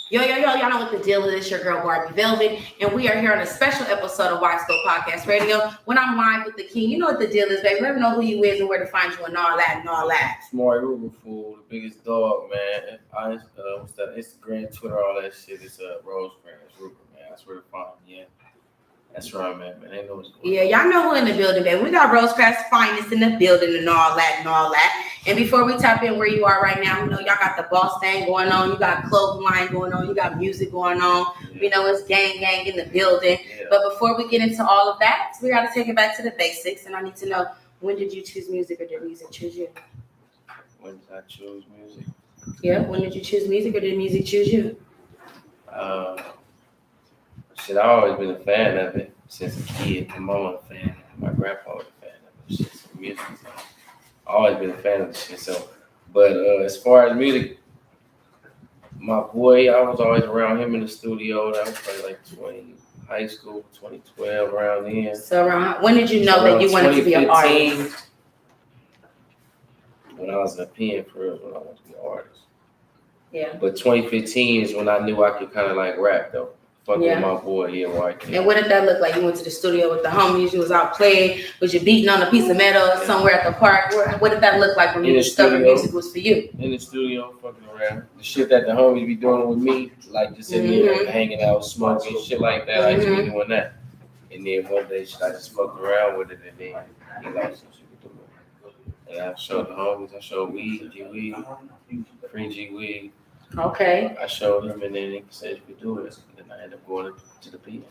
Y'all know what the deal is. It's your girl, Barbie Velvet, and we are here on a special episode of Widescopepodcastradio when I'm live with the king. You know what the deal is, baby. Let me know who you is and where to find you and all that and all that. Smart Rugar fool, the biggest dog, man. What's that? Instagram, Twitter, all that shit. It's Rosecrans, Rugar, man. That's where to find me. Yeah. That's right, man. They know what's going on. Yeah, y'all know who in the building, baby. We got Rosecrans Finest in the building and all that and all that. And before we tap in where you are right now, you know, y'all got the boss thing going on. You got clothing line going on. You got music going on. Yeah. We know it's gang in the building. Yeah. But before we get into all of that, we got to take it back to the basics. And I need to know, when did you choose music or did music choose you? When did I choose music? Yeah, when did you choose music or did music choose you? Shit, I've always been a fan of it since a kid. My mom was a fan. My grandpa was a fan of it. Shit, so music. So I've always been a fan of the shit. So, but as far as music, my boy, I was always around him in the studio. That was probably like high school, 2012, around then. So when did you know that you wanted to be an artist? When I was in a pen for real, when I wanted to be an artist. Yeah. But 2015 is when I knew I could kind of like rap though. With my boy here, And what did that look like? You went to the studio with the homies, you was out playing, was you beating on a piece of metal somewhere at the park? What did that look like when you discovered music was for you? In the studio, fucking around. The shit that the homies be doing with me, like just in there hanging out, smoking, shit like that. I used to be doing that. And then one day I just fucked around with it, and then he liked some shit to do it. And I showed the homies, I showed Weed, G-Weed, Free G-Weed. Okay. I showed him, and then he said you could do it. And then I ended up going to the pen.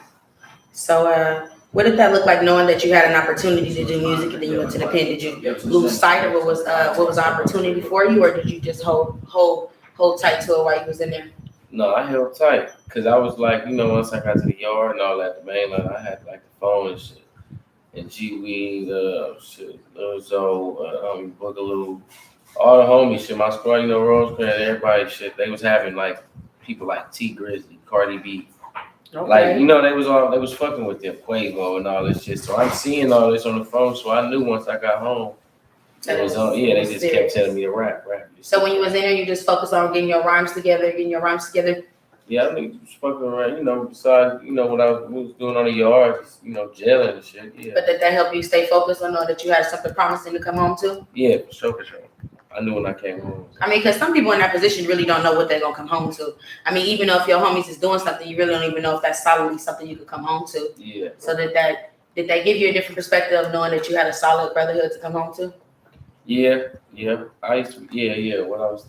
So, what did that look like, knowing that you had an opportunity to do music, and then you went to the pen? Did you lose sight of what was the opportunity for you, or did you just hold tight to it while you was in there? No, I held tight because I was like, you know, once I got to the yard and all that, the mainline, I had like the phone and shit, and G-Weed, shit, Lizzo, Boogaloo. All the homies shit, my squad, you know, Rosecrans, everybody shit, they was having like people like T Grizzly, Cardi B. Okay. Like, you know, they was fucking with them, Quavo and all this shit. So I'm seeing all this on the phone. So I knew once I got home, it was on, they just kept telling me to rap. So when you was in there, you just focused on getting your rhymes together? Yeah, I think it was fucking around, you know, besides, you know, what I was doing on the yard, just, you know, gelling and shit, yeah. But did that help you stay focused on know that you had something promising to come home to? Yeah, for sure. I knew when I came home. I mean, because some people in that position really don't know what they're going to come home to. I mean, even though if your homies is doing something, you really don't even know if that's solidly something you could come home to. Yeah. So did that give you a different perspective of knowing that you had a solid brotherhood to come home to? Yeah. I used to, when I was,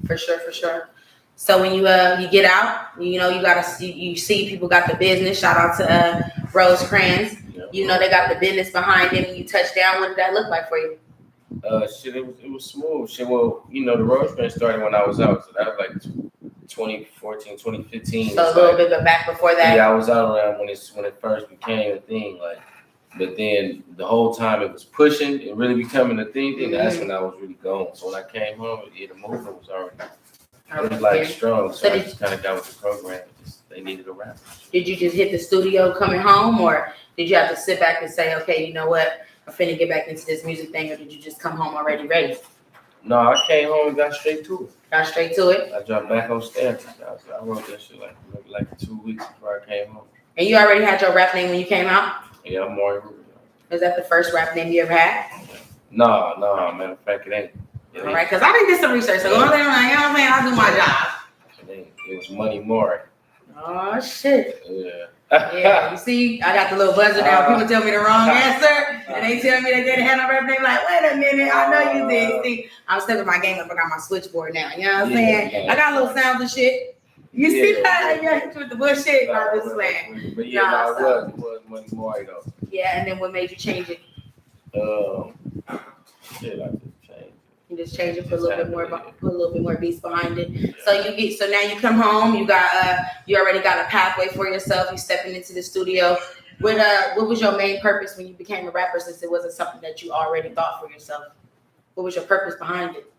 for sure. For sure. So when you get out, you know, you see people got the business. Shout out to Rosecrans. Yeah. You know, they got the business behind them. You touch down. What did that look like for you? It was smooth. Shit, well, you know, the Rosecrans started when I was out, so that was like 2014, 2015. So a little bit, but back before that. Yeah, I was out around when it first became a thing, like. But then the whole time it was pushing and really becoming a thing. And that's when I was really going. So when I came home, the movement was already like strong. So I just kind of got with the program. They needed a rapper. Did you just hit the studio coming home, or did you have to sit back and say, okay, you know what? I'm finna get back into this music thing, or did you just come home already ready? No, I came home and got straight to it. I dropped back on Stanton. I wrote that shit like 2 weeks before I came home. And you already had your rap name when you came out? Yeah, I'm more. Is that the first rap name you ever had? No, matter of fact, it ain't. All right, because I didn't do some research. So one thing I'm like, you know what I'm saying? I do my job. It was Money Maury. Oh, shit. Yeah. Yeah, you see, I got the little buzzer now. People tell me the wrong answer, and they tell me they didn't have no rap name. Like, wait a minute, I know you did. See, I'm stepping my game up. I got my switchboard now. You know what I'm saying? I got little sounds and shit. You see that? Yeah, with the bullshit. I'm just playing. But yeah, it was Money Maury though. Yeah, and then what made you change it? Shit, I just changed it. You just change it, put a little bit more beats behind it. Yeah. So now you come home, you already got a pathway for yourself. You stepping into the studio. What was your main purpose when you became a rapper, since it wasn't something that you already thought for yourself? What was your purpose behind it?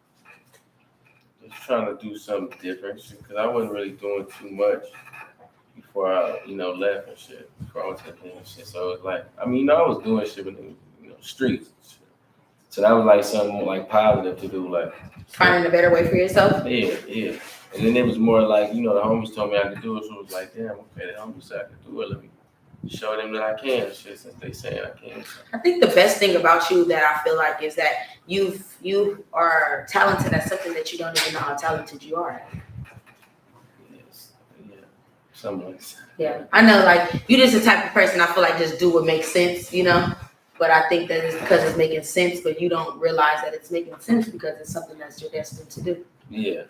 Just trying to do something different, because I wasn't really doing too much before I, left and shit. Before I was taking and shit. So it's like, I was doing shit in the streets. So that was like something like positive to do, like finding a better way for yourself. Yeah. And then it was more like, the homies told me I could do it, so it was like, damn, okay, the homies said I could do it. Let me show them that I can, shit, since they saying I can. So. I think the best thing about you that I feel like is that you are talented at something that you don't even know how talented you are at. Yes, yeah, somewhat. Yeah, I know, like, you're just the type of person I feel like just do what makes sense, But I think that it's because it's making sense, but you don't realize that it's making sense because it's something that's you're destined to do. Yeah.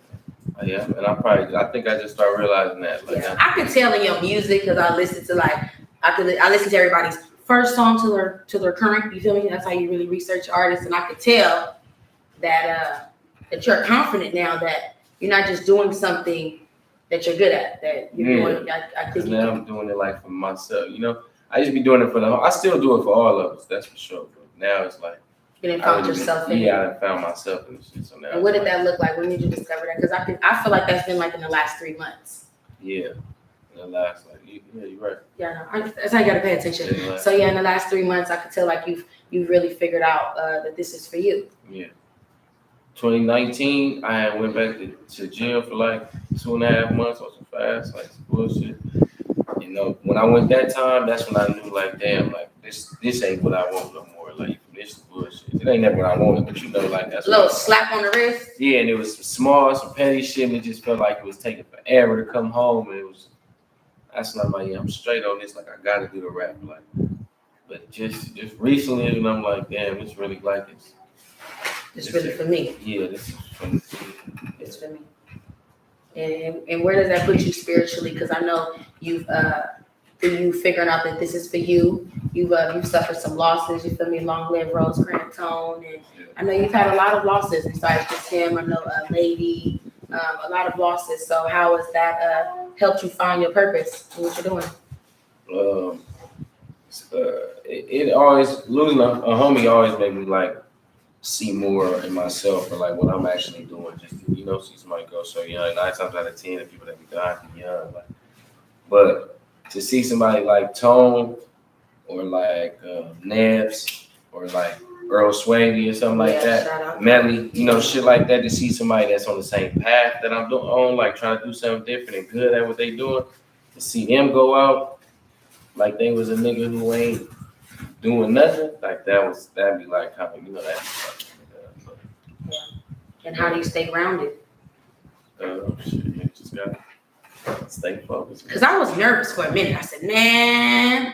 Yeah, and I think I just started realizing that. Like, yeah, I could tell in your music because I listen to I listen to everybody's first song to their current. You feel me? That's how you really research artists, and I could tell that that you're confident now that you're not just doing something that you're good at. That you're doing. I think now I'm doing it like for myself. I used to be doing it I still do it for all of us. That's for sure. But now it's like. You didn't found yourself in it. Yeah, I found myself in the shit. So now and what did that look like? When did you discover that? Because I feel like that's been like in the last 3 months. Yeah, in the last you're right. Yeah, no, that's how you gotta pay attention. So in the last 3 months, I could tell like you've really figured out that this is for you. Yeah. 2019, I went back to jail for like 2.5 months on some fast, like some bullshit. When I went that time, that's when I knew like, damn, like this ain't what I want no more. Like this is bullshit. It ain't never what I wanted, but like that's a little slap on the wrist. Yeah, and it was some petty shit, and it just felt like it was taking forever to come home. And that's when I'm like, yeah, I'm straight on this. Like I gotta do the rap, like. But just recently, and I'm like, damn, it's really like it's. It's really for me. Yeah, this is for me. It's for me. And where does that put you spiritually? Because I know you've you figuring out that this is for you. You've suffered some losses. You feel me? Long live Rose Crampton, and I know you've had a lot of losses besides just him. I know a lady, a lot of losses. So how has that helped you find your purpose in what you're doing? It always losing a homie always made me like see more in myself or like what I'm actually doing. Just see somebody go so young. 9 times out of 10, the people that be dying be young. Like, but to see somebody like Tone or like Nebs or like Earl Swaggy or something like that, Melly, shit like that. To see somebody that's on the same path that I'm on, like trying to do something different and good at what they doing. To see them go out like they was a nigga who ain't doing nothing, like that'd be like kind of that. Yeah. And how do you stay grounded? Shit, you just gotta stay focused. Because I was nervous for a minute. I said, man,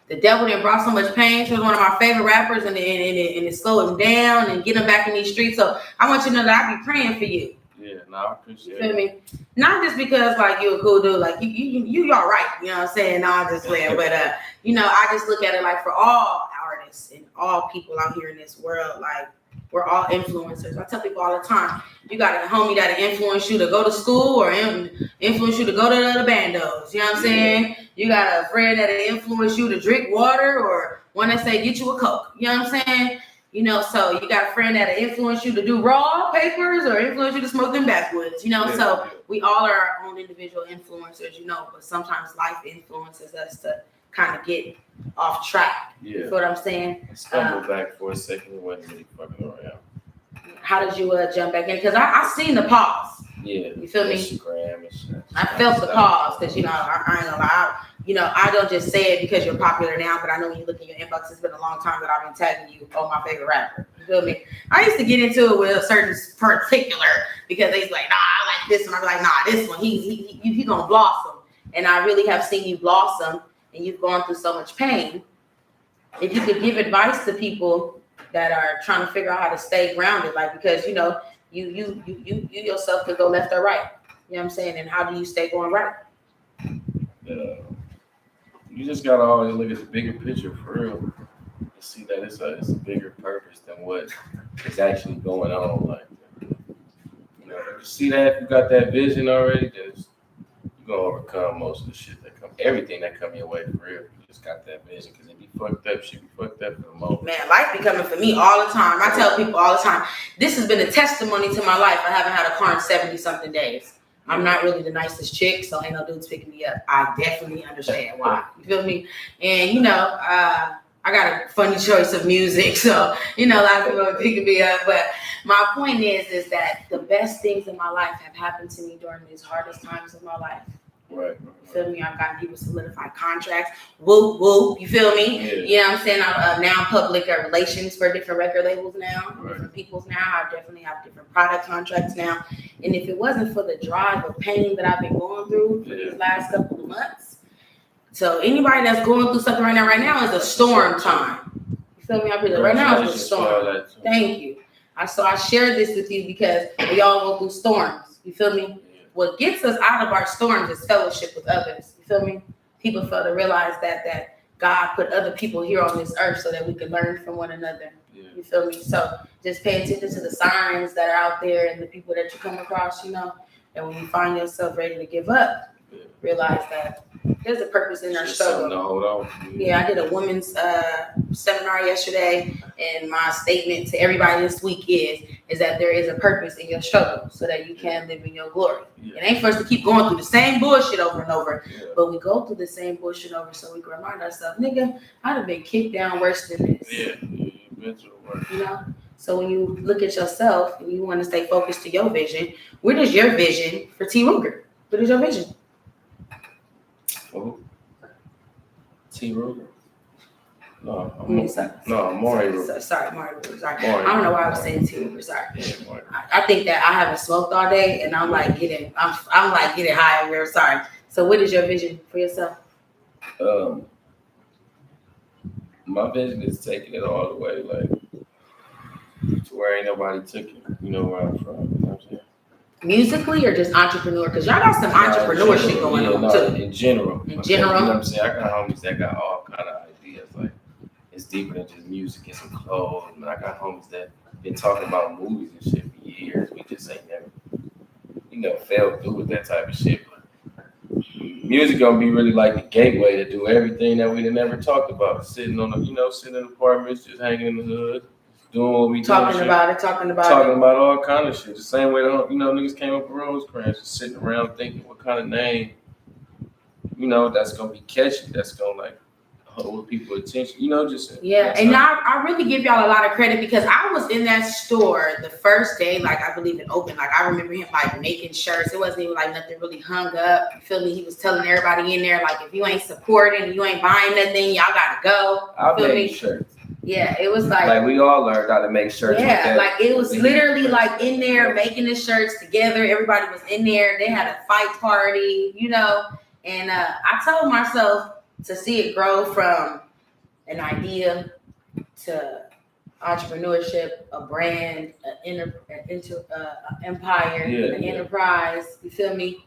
the devil done brought so much pain to one of my favorite rappers, and it slowed him down and get him back in these streets. So I want you to know that I be praying for you. Yeah, no, I appreciate it. You feel me? Not just because like you're a cool dude, like you all right, you know what I'm saying? No, I'm just playing, but I just look at it like for all artists and all people out here in this world, like we're all influencers. I tell people all the time, you got a homie that'll influence you to go to school or influence you to go to the bandos. You know what I'm saying? You got a friend that'll influence you to drink water or one that say get you a Coke. You know what I'm saying? So you got a friend that'll influence you to do raw papers or influence you to smoke them backwoods, so we all are our own individual influencers, but sometimes life influences us to kind of get off track. Yeah. You know what I'm saying? I stumbled back for a second and wasn't really fucking around. How did you jump back in? Because I seen the pause. Yeah. You feel me? Instagram and shit. I felt the pause because, I ain't gonna lie. I don't just say it because you're popular now, but I know when you look at your inbox, it's been a long time that I've been tagging you, my favorite rapper. You feel me? I used to get into it with a certain particular because they's like, nah, I like this one. I'm like, nah, this one, he gonna blossom. And I really have seen you blossom, and you've gone through so much pain. If you could give advice to people that are trying to figure out how to stay grounded, like because you yourself could go left or right. You know what I'm saying? And how do you stay going right? You just gotta always look at the bigger picture for real. And see that it's a bigger purpose than what is actually going on. Like, if you see that, if you got that vision already, then you're gonna overcome most of the shit that come, everything that come your way for real. You just got that vision, because it be fucked up, shit be fucked up for the moment. Man, life be coming for me all the time. I tell people all the time, this has been a testimony to my life. I haven't had a car in 70-something days. I'm not really the nicest chick, so ain't no dudes picking me up. I definitely understand why. You feel me? And, I I got a funny choice of music, so a lot of people are picking me up. But my point is that the best things in my life have happened to me during these hardest times of my life. Right. You feel me? I've gotten people solidified contracts. Whoop, whoop. You feel me? Yeah. You know what I'm saying? I'm now public relations for different record labels now, Right. different peoples now. I definitely have different product contracts now. And if it wasn't for the drive of pain that I've been going through for these last couple of months, so anybody that's going through something right now is a storm time. You feel me? Right now is a storm. Thank you. So I share this with you because we all go through storms. You feel me? What gets us out of our storms is fellowship with others. You feel me? People fail to realize that God put other people here on this earth so that we can learn from one another. Yeah. You feel me? So just pay attention to the signs that are out there and the people that you come across, and when you find yourself ready to give up, realize that there's a purpose in our struggle. Hold on. Yeah, I did a women's seminar yesterday, and my statement to everybody this week is that there is a purpose in your struggle so that you can live in your glory. Yeah. It ain't for us to keep going through the same bullshit over and over, but we go through the same bullshit over so we can remind ourselves, nigga, I'd have been kicked down worse than this. Yeah, you've been through worse. So when you look at yourself and you want to stay focused to your vision, what is your vision for T. Rugar? What is your vision? Oh, T. Rugar. No, Maury Rugar. Sorry, Maury Rugar. Sorry. I don't know why I was saying T. Rugar. Sorry. Yeah, I think that I haven't smoked all day, and I'm like getting high over here. Sorry. So, what is your vision for yourself? My vision is taking it all the way, like to where ain't nobody took it. You know where I'm from. You know what I'm saying? Musically or just entrepreneur? Because y'all got some entrepreneur shit going on too. In general. In general. You know what I'm saying? I got homies that got all kind of ideas. Like it's deeper than just music and some clothes. Man, I got homies that been talking about movies and shit for years. We just ain't never, failed through with that type of shit. But music gonna be really like the gateway to do everything that we never talked about. Sitting on sitting in apartments, just hanging in the hood. Doing what we talking about all kind of shit. The same way niggas came up with Rosecrans, just sitting around thinking what kind of name, that's gonna be catchy, that's gonna hold people's attention. And I really give y'all a lot of credit because I was in that store the first day, I believe it opened. I remember him making shirts. It wasn't even nothing really hung up. You feel me? He was telling everybody in there if you ain't supporting, you ain't buying nothing, y'all gotta go. I made shirts. Yeah, it was we all learned how to make shirts. Yeah, it was literally in there making the shirts together. Everybody was in there. They had a fight party, and I told myself to see it grow from an idea to entrepreneurship, a brand, an empire, an enterprise. You feel me?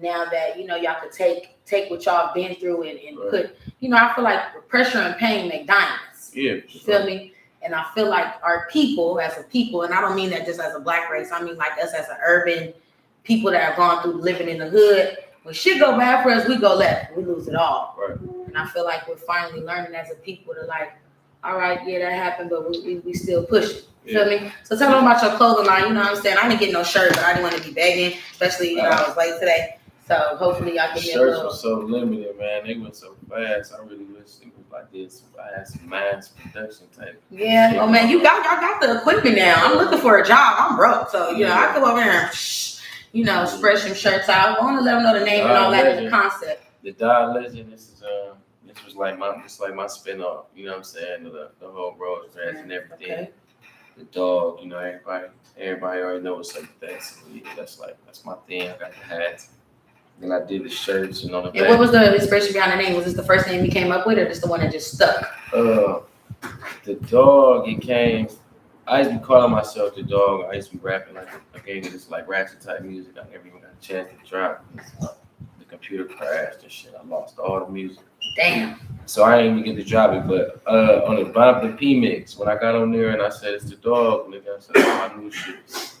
Now that y'all could take what y'all been through and put, I feel like pressure and pain make diamonds. Yeah, you feel me? And I feel like our people, as a people, and I don't mean that just as a black race. I mean us as an urban people that have gone through living in the hood. When shit go bad for us, we go left. We lose it all. Right. And I feel like we're finally learning as a people to all right, yeah, that happened, but we still pushing. You feel me? So tell them about your clothing line. You know what I'm saying? I didn't get no shirt, but I didn't want to be begging, especially I was late today. So hopefully y'all give me a little. Shirts were so limited, man. They went so fast. I really wish it was like this. I had some mass production type. Yeah. Oh man, y'all got the equipment now. I'm looking for a job. I'm broke, so I come over here and spread some shirts out. I want to let them know the name and all that and the concept. The Die Legend. This was like my spin-off. You know what I'm saying? The whole Rosecrans and everything. Okay. The dog. Everybody already knows what's up with that. So yeah, that's my thing. I got the hats. And I did the shirts and on the back. And what was the inspiration behind the name? Was this the first name you came up with, or just the one that just stuck? The dog, it came. I used to be calling myself the dog. I used to be rapping I gave it this ratchet type music. I never even got a chance to drop. The computer crashed and shit. I lost all the music. Damn. So I didn't even get to drop it. But on the Bob the P mix, when I got on there and I said it's the dog, nigga, I said my new shit.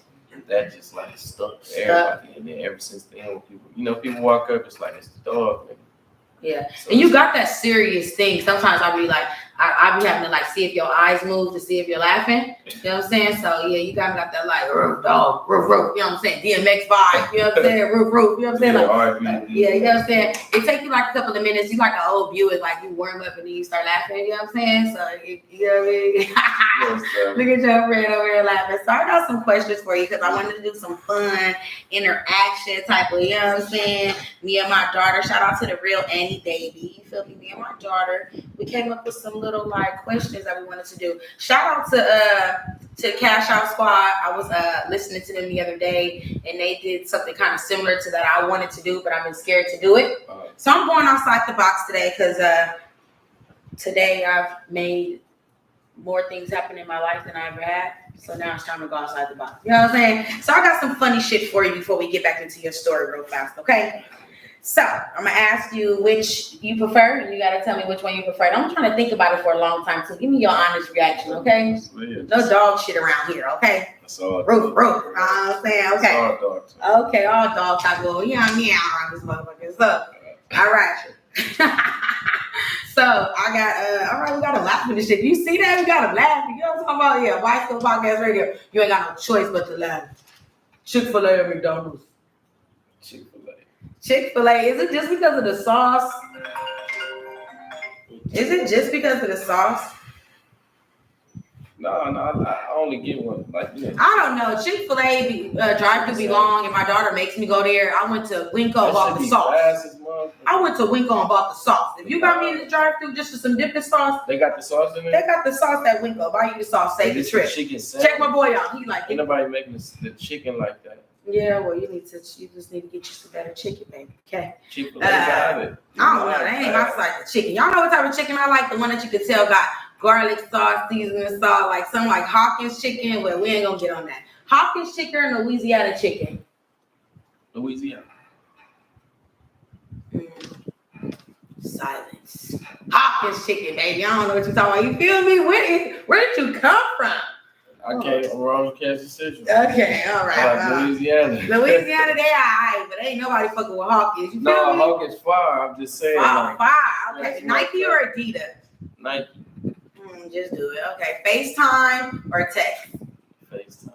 That just stuck to everybody, and then ever since then, when people walk up, it's the dog. Man. Yeah, so, and you got that serious thing. Sometimes I'll be I be having to like see if your eyes move to see if you're laughing. You know what I'm saying? So yeah, you got that like roof dog, roof roof. You know what I'm saying? DMX vibe. You know what I'm saying? Roof roof. You know what I'm saying? Like, yeah, you know what I'm saying? It takes you like a couple of minutes. You like an old Buick, like you warm up and then you start laughing. You know what I'm saying? So you know what I mean? Look at your friend over here laughing. So I got some questions for you because I wanted to do some fun interaction type of. You know what I'm saying? Me and my daughter. Shout out to the real Annie baby. You feel me? Me and my daughter. We came up with some little like questions that we wanted to do. Shout out to Cash Out Squad. I was listening to them the other day, and they did something kind of similar to that I wanted to do, but I've been scared to do it. So I'm going outside the box today because today I've made more things happen in my life than I ever had. So now it's time to go outside the box. You know what I'm saying? So I got some funny shit for you before we get back into your story real fast, okay? So I'm gonna ask you which you prefer, and you gotta tell me which one you prefer. I'm trying to think about it for a long time, so give me your honest reaction, okay? No dog shit around here, okay? That's all. Roof. I'm saying, okay. Okay, all dog type. Well, yeah, around this motherfucker. So, all right. So I got all right, we gotta laugh at this shit. You see that? We gotta laugh. You know what I'm talking about? Yeah, Widescope Podcast Radio. You ain't got no choice but to laugh. Chick-fil-A or McDonald's? Chick-fil-A. Is it just because of the sauce? Is it just because of the sauce? No, I only get one. Like, yeah. I don't know. Chick-fil-A drive-thru be long, and my daughter makes me go there. I went to Winco and bought the sauce. I went to Winco and bought the sauce. If you got me in the drive-thru just for some dipping sauce, they got the sauce in there. They got the sauce at Winco. Buy you the sauce, save the trip. Check my boy out. He like. Ain't nobody making the chicken like that. Yeah, well, you just need to get you some better chicken, baby. Okay. Chick-fil-A got it. I don't know. That ain't my type of chicken. Y'all know what type of chicken I like? The one that you could tell got garlic sauce, seasoning sauce, like something like Hawkins chicken. Well, we ain't gonna get on that. Hawkins chicken or Louisiana chicken? Louisiana. Silence. Hawkins chicken, baby. I don't know what you're talking about. You feel me? Where did you come from? I came from around Kansas City. Okay, all right. Louisiana, they alright, but ain't nobody fucking with Hawkins. You feel me? Hawkins fire. I'm just saying. Fire. Okay, Nike or Adidas? Nike. Just do it. Okay, FaceTime or text? FaceTime.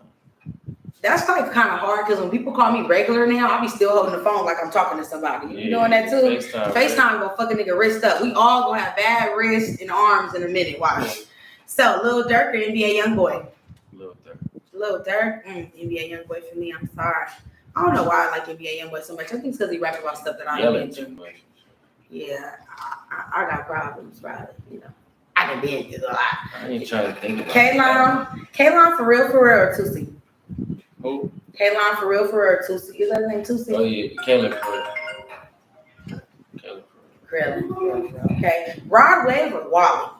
That's like kind of hard because when people call me regular now, I'll be still holding the phone like I'm talking to somebody. You doing that too? FaceTime gonna fuck a nigga wrist up. We all gonna have bad wrists and arms in a minute. Watch. So, Lil Durk or NBA Youngboy? Lil Durk, NBA Youngboy for me. I'm sorry. I don't know why I like NBA Youngboy so much. I think it's because he rapping about stuff that I ain't been through. Yeah, I got problems, probably. You know, I done been through a lot. I ain't trying to think about Kaylon for real or Tusi? Who? Kaylon for real or Tusi? Is that his name Tusi? Oh yeah, Kaylon for real. Okay. Rod Wave or Wally?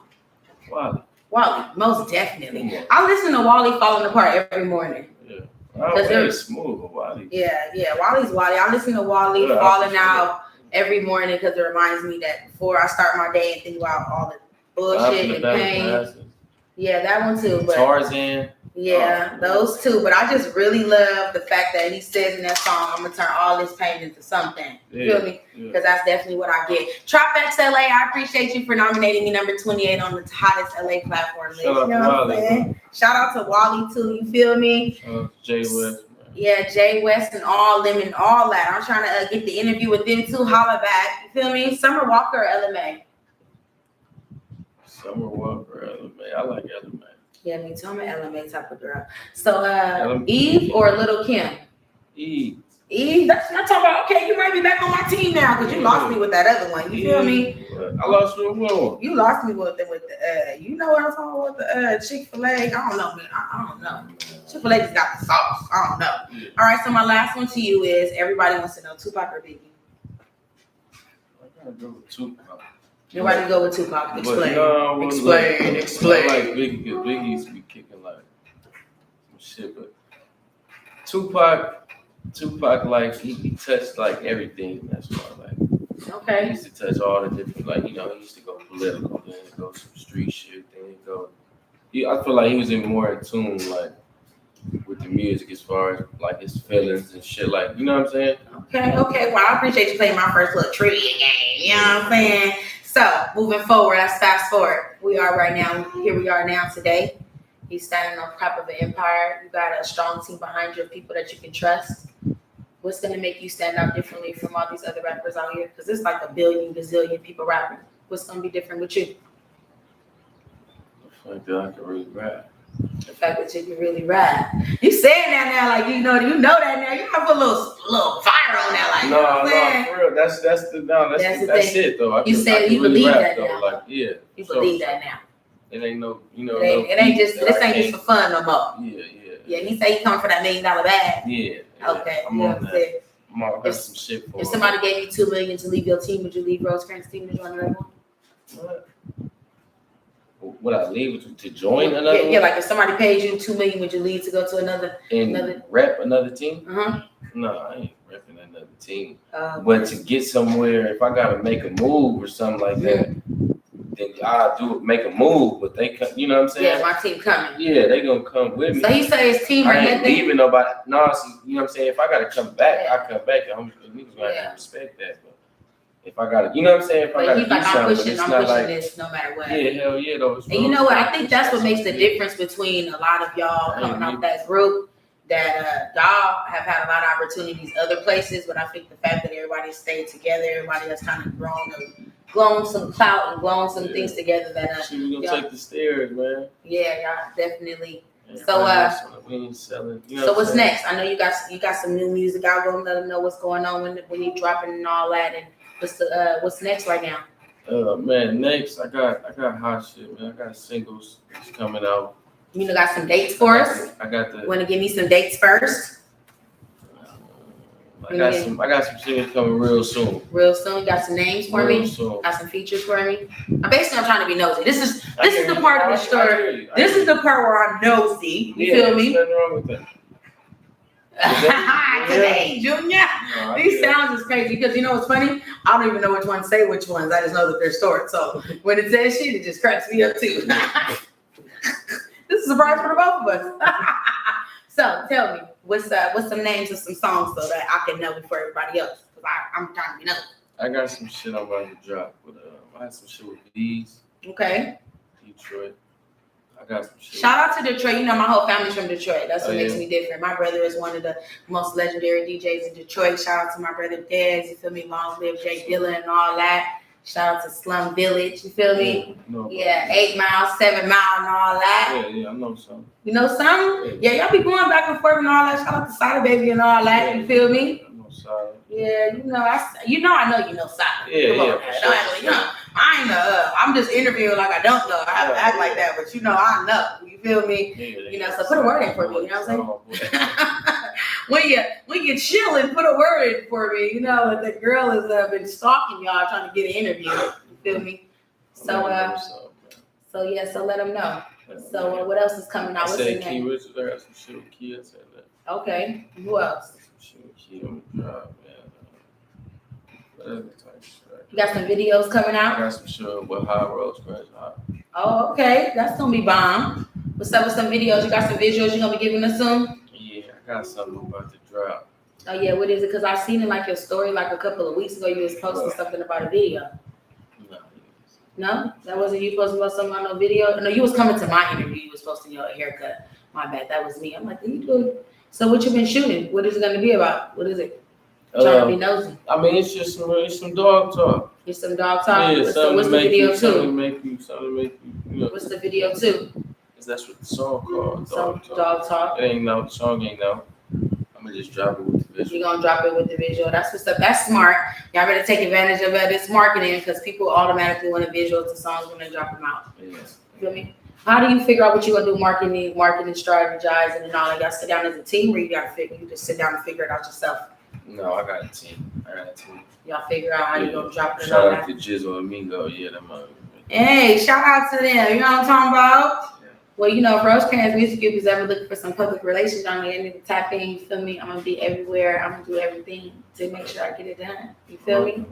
Wally, most definitely. Yeah. I listen to Wally Falling Apart every morning. Yeah. Because they're smooth, Wally. Yeah. Wally's Wally. I listen to Wally Falling Out every morning because it reminds me that before I start my day and think about all the bullshit and pain. Yeah, that one too. But Tarzan. Yeah, those two. But I just really love the fact that he says in that song, I'm going to turn all this pain into something. You feel me? Because that's definitely what I get. TropX LA, I appreciate you for nominating me number 28 on the hottest LA platform list. You know what I'm saying? Shout out to Wally, too. You feel me? Jay West. Yeah, Jay West and all them and all that. I'm trying to get the interview with them, too. Holla back. You feel me? Summer Walker or LMA? Summer Walker or LMA. I like LMA. Yeah, me too. I'm an LMA type of girl. So, Eve or Little Kim? Eve. That's what I'm talking about. Okay, you might be back on my team now because you lost me with that other one. You feel me? I lost you with one. You lost me with the you know what I'm talking about with the Chick-fil-A. I don't know, man. I don't know. Chick-fil-A just got the sauce. I don't know. All right, so my last one to you is everybody wants to know Tupac or Biggie? I gotta go with Tupac. Nobody go with Tupac. Explain. Explain. I like Biggie because Biggie used to be kicking like some shit, but Tupac like he touched like everything. That's what I like. Okay. He used to touch all the different he used to go political, then go some street shit, then go. I feel like he was more in tune with the music as far as like his feelings and shit. Like, you know what I'm saying? Okay. Well, I appreciate you playing my first little trivia game. You know what I'm saying? So moving forward, let's fast forward. We are right now. Here we are now today. He's standing on top of an empire. You got a strong team behind you, people that you can trust. What's going to make you stand out differently from all these other rappers out here? Because there's like a billion, gazillion people rapping. What's going to be different with you? The fact that I can really rap. The fact that you can really rap. You saying that now, like you know that now. You have a little fire on that, like no, for real. That's it though. You said you believe that though. now. Like, yeah. You believe that now. It ain't no, It ain't just for fun no more. Yeah. Yeah, he say he come for that $1 million bag. Yeah. Okay. I'm on that. I'm on some shit for if somebody gave you $2 million to leave your team, would you leave Rosecrans' team to join another one? What? Would I leave to join another? Yeah, like if somebody pays you $2 million, would you leave to go to another rep another team? No, I ain't repping another team. But to get somewhere, if I gotta make a move or something like that, then I'll make a move. But they come, you know what I'm saying? Yeah, my team coming. Yeah, they gonna come with me. So he say his team. I ain't leaving nobody. No, you know what I'm saying? If I gotta come back, I come back. Niggas gonna have to respect that. But if I gotta, you know what I'm saying? If I gotta do something, I'm pushing this no matter what. Yeah, hell yeah, though. And you know what? I think that's what makes the difference between a lot of y'all coming off that group. That y'all have had a lot of opportunities other places, but I think the fact that everybody stayed together, everybody has kind of grown some clout and grown some things together. That we gonna take the stairs, man. Yeah, y'all definitely. Yeah, so we ain't selling. So what's next? I know you got some new music out. Go let them know what's going on when you dropping and all that. And what's next right now? Man, next I got hot shit, man. I got singles coming out. You got some dates for us? I got the. Want to give me some dates first? I got some shit coming real soon. Real soon. You got some names for me? Soon. Got some features for me? I'm trying to be nosy. This is the part of the story. This is the part where I'm nosy. You feel me? Nothing wrong with that. Today, Junior. These sounds is crazy because you know what's funny? I don't even know which ones say which ones. I just know that they're stored. So when it says shit, it just cracks me up too. This is a surprise for the both of us. So tell me, what's some names of some songs so that I can know before everybody else? Because I'm trying to be nosy. I got some shit I'm about to drop, but I had some shit with these. Okay. Detroit. I got some shit. Shout out to Detroit. You know, my whole family's from Detroit. That's what makes me different. My brother is one of the most legendary DJs in Detroit. Shout out to my brother Dez. You feel me? Long live Jay Dilla and all that. Shout out to Slum Village. You feel me? Yeah, 8 Mile, 7 Mile, and all that. Yeah, I know some. You know some? Yeah, y'all be going back and forth and all that. Shout out to Sada Baby and all that. You feel me? I know Sada. Yeah, I know you know Sada. Yeah. I ain't know. I'm just interviewing like I don't know. I have to act like that, but I know. You feel me? Yeah, so put a word in for me. You know what I'm saying? when you chilling, put a word in for me. You know that the girl has been stalking y'all trying to get an interview. You feel me? So let them know. So what else is coming out? What's the name? Richards, I got some shit with Key. I said that. Okay. Who else? Some shit with Key on the drive, man. You got some videos coming out? I got some shit with High Rosecrans. Oh, okay. That's gonna be bomb. What's up with some videos? You got some visuals you're gonna be giving us soon? Yeah, I got something about to drop. Oh yeah, what is it? Because I seen in like your story like a couple of weeks ago. You was posting something about a video. No, that wasn't you posting about something on no video. No, you was coming to my interview. You was posting your haircut. My bad, that was me. I'm like, you doing? So what you been shooting? What is it gonna be about? What is it? Trying to be nosy. I mean, it's just some dog talk. It's some dog talk. Yeah, what's the video too? Something make you. What's the video too? That's what the song called. Dog talk. It ain't no. The song ain't no. I'm gonna just drop it with the visual. You're gonna drop it with the visual. That's what's up. That's smart. Y'all better take advantage of it. It's marketing because people automatically want a visual to songs when they drop them out. Yeah. You feel me? How do you figure out what you're gonna do marketing, strategizing, and all that? Y'all sit down as a team, or you just sit down and figure it out yourself? No, I got a team. Y'all figure out how you're gonna drop it. Shout out to Jizzle Amigo. Yeah, them. Hey, shout out to them. You know what I'm talking about? Well, if Rosecrans Music Group is ever looking for some public relations on the end of the tap in, you feel me? I'm going to be everywhere. I'm going to do everything to make sure I get it done. You feel me?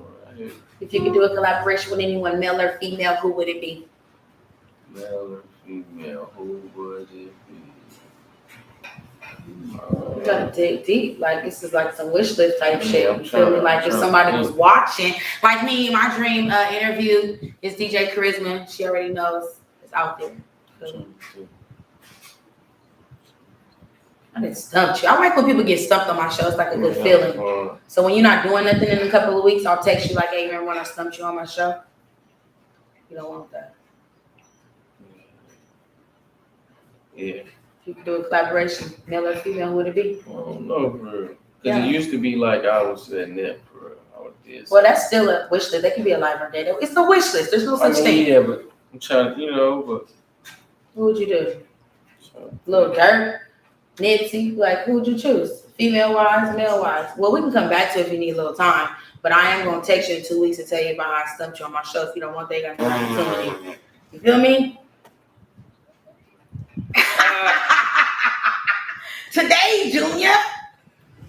If you could do a collaboration with anyone, male or female, who would it be? Male or female, who would it be? You gotta dig deep. Like this is like some wish list type shit. I'm You feel me? trying- Like I'm if trying somebody to was think. watching, like me, my dream interview is DJ Charisma. She already knows it's out there. I didn't stump you. I like when people get stumped on my show. It's like a good feeling. So when you're not doing nothing in a couple of weeks, I'll text you like, hey, remember when I stumped you on my show? You don't want that. Yeah. You could do a collaboration, male or female, who would it be? I don't know, bro. Because it used to be like I was at net, bro. I would this. Well, that's still a wish list. That could be a live or dead. It's a wish list. There's no such thing. Yeah, but I'm trying to, but. Who would you do? Lil Durk, Nipsey, like who would you choose? Female wise, male wise? Well, we can come back to it if you need a little time. But I am gonna text you in 2 weeks to tell you about how I stumped you on my show. If you don't want that, you got to opportunity. You feel me? Today, Junior.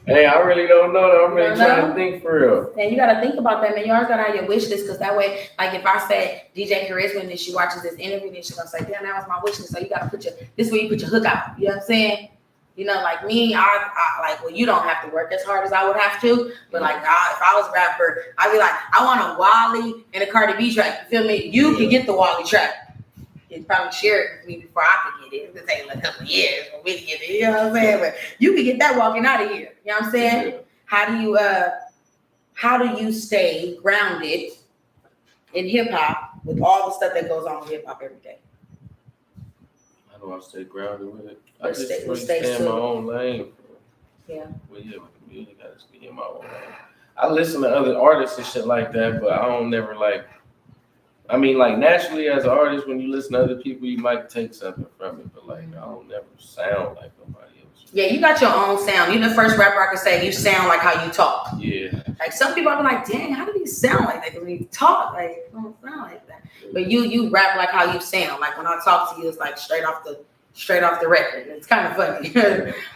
Hey, I really don't know. I'm really trying to think for real. And you gotta think about that, man. You always gotta have your wish list, because that way, like if I said DJ Charisma and then she watches this interview, then she's gonna say, damn, that was my wish list. So you gotta put this is where you put your hook out. You know what I'm saying? You know, like me, I like, well, you don't have to work as hard as I would have to, but like, if I was a rapper, I'd be like, I want a Wally and a Cardi B track. You feel me? You can get the Wally track. You probably share it with me before I could get it. It's gonna take like a couple of years for me to get it. You know what I'm saying? But you can get that walking out of here. You know what I'm saying? Yeah. How do you stay grounded in hip hop with all the stuff that goes on with hip hop every day? How do I stay grounded with it? I Let's just stay stay in my own lane. Yeah. Well, yeah, with the music, I just be in my own lane. I listen to other artists and shit like that, but I don't never like. I mean, like naturally as an artist, when you listen to other people, you might take something from it, but like I don't never sound like nobody else. Yeah, you got your own sound. You're the first rapper I could say you sound like how you talk. Yeah. Like some people are like, dang, how do you sound like that? When you talk, like you don't sound like that. But you rap like how you sound. Like when I talk to you, it's like straight off the record. It's kind of funny.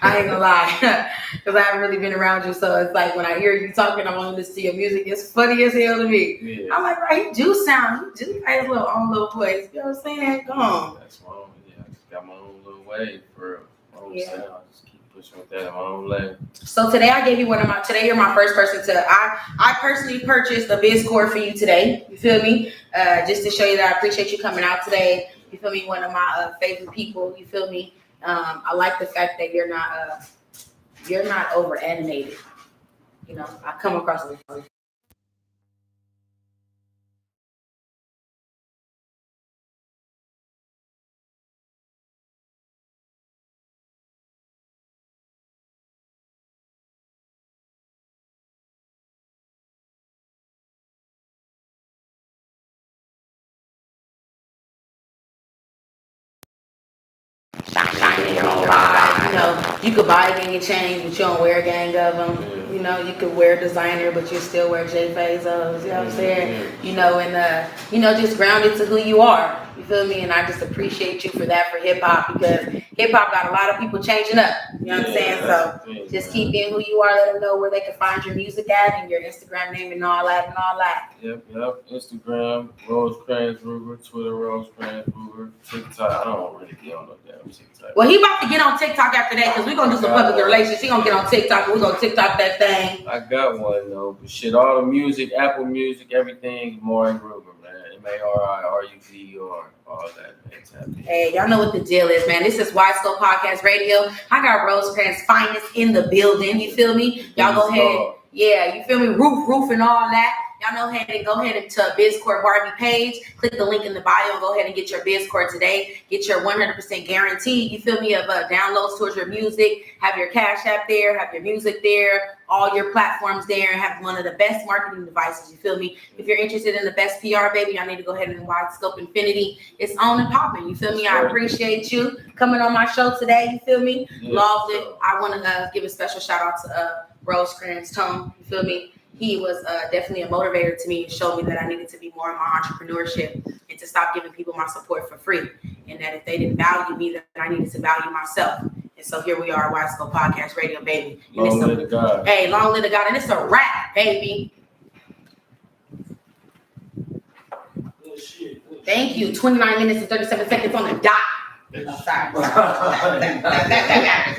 I ain't gonna lie, because I haven't really been around you. So it's like when I hear you talking, I want to listen to your music. It's funny as hell to me. Yeah. I'm like, right, he do sound. He do have his own little voice. You know what I'm saying? Come on. That's my own. Yeah, I just got my own little way for my own sound. I just keep pushing with that in my own lane. So today I gave you today you're my first person to, I personally purchased a Bizcord for you today. You feel me? Just to show you that I appreciate you coming out today. You feel me? One of my favorite people. You feel me? I like the fact that you're not over animated. You know, I come across this. You know, you could buy a gang of chains, but you don't wear a gang of them. You know, you could wear designer, but you still wear J Bezos. You know what I'm saying? You know, and just grounded to who you are. You feel me? And I just appreciate you for that, for hip hop, because hip hop got a lot of people changing up. You know what I'm saying? So just keep being who you are. Let them know where they can find your music at and your Instagram name and all that. Yep. Instagram, Rosecrans Ruger, Twitter, Rosecrans Ruger, TikTok. I don't really get on no damn TikTok. Well, he about to get on TikTok after that, because we're going to do some public relations. He going to get on TikTok and we're going to TikTok that thing. I got one, though. But shit, all the music, Apple Music, everything, Maury Ruger, man. MARIRUGER, all that. Hey, y'all know what the deal is, man. This is Widescopepodcastradio. I got Rosecrans Finest in the building. You feel me? Y'all go ahead. Yeah, you feel me? Roof and all that. Y'all know go ahead to Bizcord Barbie page. Click the link in the bio and go ahead and get your Bizcord today. Get your 100% guarantee, you feel me, of downloads towards your music. Have your Cash App there, have your music there, all your platforms there, and have one of the best marketing devices, you feel me? If you're interested in the best PR, baby, y'all need to go ahead and Widescope Infinity. It's on and popping, you feel me? I appreciate you coming on my show today, you feel me? Loved it. I want to give a special shout out to Rosecrans Tone, you feel me? He was definitely a motivator to me and showed me that I needed to be more in my entrepreneurship and to stop giving people my support for free. And that if they didn't value me, then I needed to value myself. And so here we are, Widescope Podcast Radio, baby. Long live the God. Hey, long live the God. And it's a wrap, baby. Thank you. 29 minutes and 37 seconds on the dot. I'm sorry.